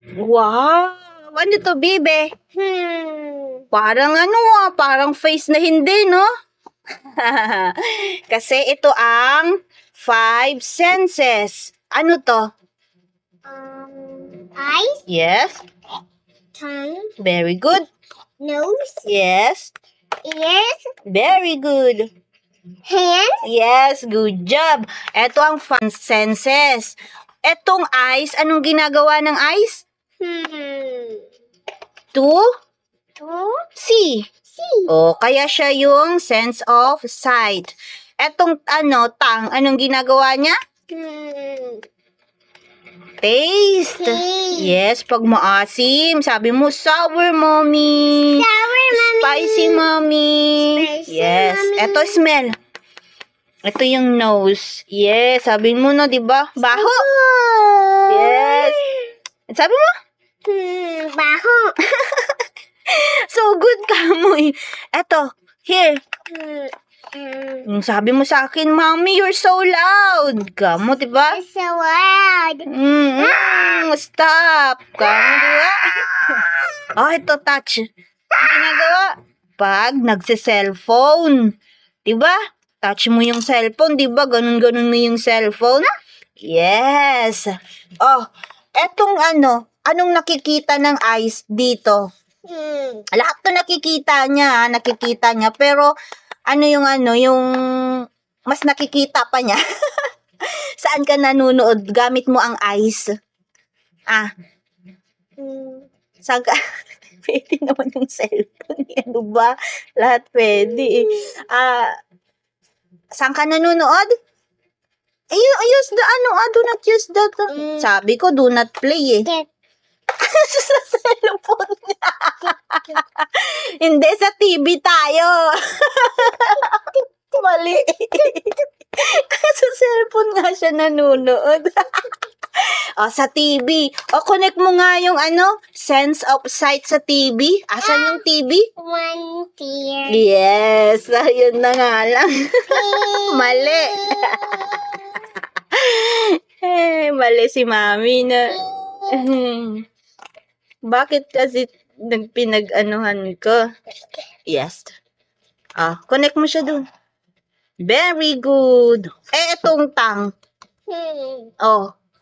Wow! Ano to, bibe? Parang parang face na hindi, no? Kasi ito ang 5 senses. Ano to? Eyes, Yes. tongue, Very good. nose, Yes. ears, Very good. hands, Yes, good job. Ito ang 5 senses. Etong eyes, anong ginagawa ng eyes? To to see. see, O, kaya siya yung sense of sight. Etong tongue, anong ginagawa niya? Taste. Taste. Yes, pag maasim, sabi mo, sour, mommy. sour, mommy, Spicy, mommy. Spicy, Yes. mommy. Ito, smell. Ito yung nose. Yes, sabi mo, no, di ba? Baho. Yes. Sabi mo? baho, So good ka mo eh. Ito, here. Sabi mo sa akin, mommy, you're so loud. Kamo, di ba? it's so loud, Stop. Kamo, di ba? Ito, touch. Ang ginagawa? Pag nagse-cellphone. Di ba? Touch mo yung cellphone, di ba? Ganun-ganun mo yung cellphone. Yes. Etong anong nakikita ng eyes dito? Lahat to nakikita niya, pero yung mas nakikita pa niya. Saan ka nanonood? Gamit mo ang eyes. Saan ka? Pwede naman yung cellphone. Ano ba? Lahat pwede. Saan ka nanonood? Use the do not use that. Sabi ko, do not play eh. Sa cellphone. Hindi, sa TV tayo. Mali. Sa cellphone nga siya nanonood. Sa TV. Connect mo nga yung sense of sight sa TV. Asan yung TV? one tear, Yes, ayun na nga lang. Mali. Mali si mami na. Bakit kasi nagpinag-anuhan ko? Yes. Connect mo siya dun. Very good. Etong tongue.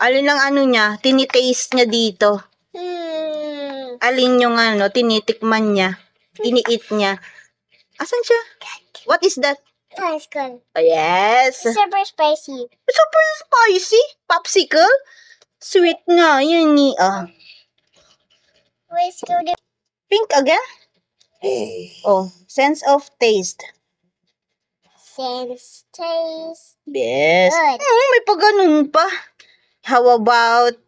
Alin ang niya? Tinitaste niya dito. Alin yung tinitikman niya? Ini-eat niya. Asan siya? What is that? that's good, Yes. super spicy, Super spicy. Popsicle? Sweet nga. Yun ni. let's go to Pink again? Sense of taste. sense, taste, Yes. Good. May pa-ganun pa. How about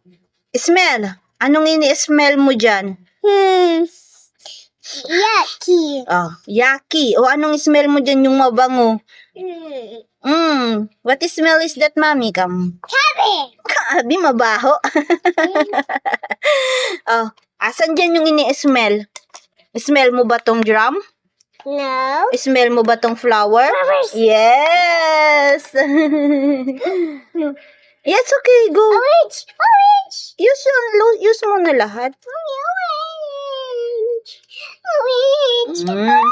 smell? Anong ini-smell mo dyan? yucky, Yucky. Anong smell mo dyan yung mabango? What smell is that, mami? cabbage, Kabi, mabaho. Asan dyan yung ini-smell? Smell mo ba tong drum? no, Smell mo ba tong flower? Flowers. Yes. Yes, okay, go. orange, Use mo na lahat. orange, Mm.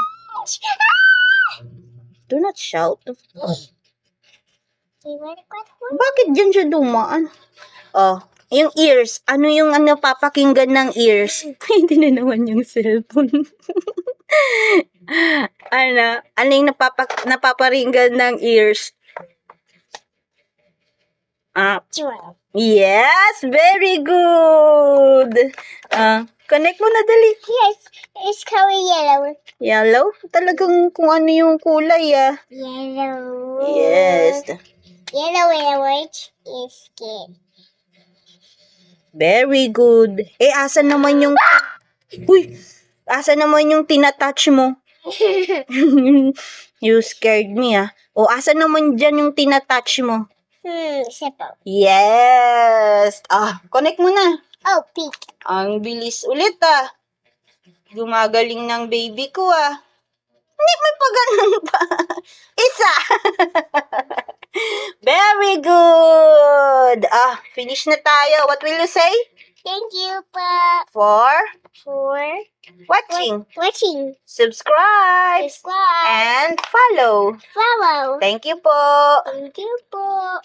Do not shout. Bakit dyan siya dumaan? Yung ears. Ano yung papakinggan ng ears? Hindi na naman yung cellphone. Ano yung napaparinggan ng ears? Yes, very good. Connect mo na dali. yes, it's color yellow, Yellow? Talagang kung ano yung kulay yellow, Yes. yellow and orange is good. Very good. Asan naman yung... Uy! Asan naman yung tinatouch mo? You scared me, asan naman dyan yung tinatouch mo? Simple. Yes! Connect mo na. Pink. Ang bilis ulit, Gumagaling ng baby ko, Hindi, may paganon pa. Isa! Very good! Finish na tayo. What will you say? Thank you for for watching. watching. Subscribe Subscribe. and follow. Follow. Thank you po. Thank you po.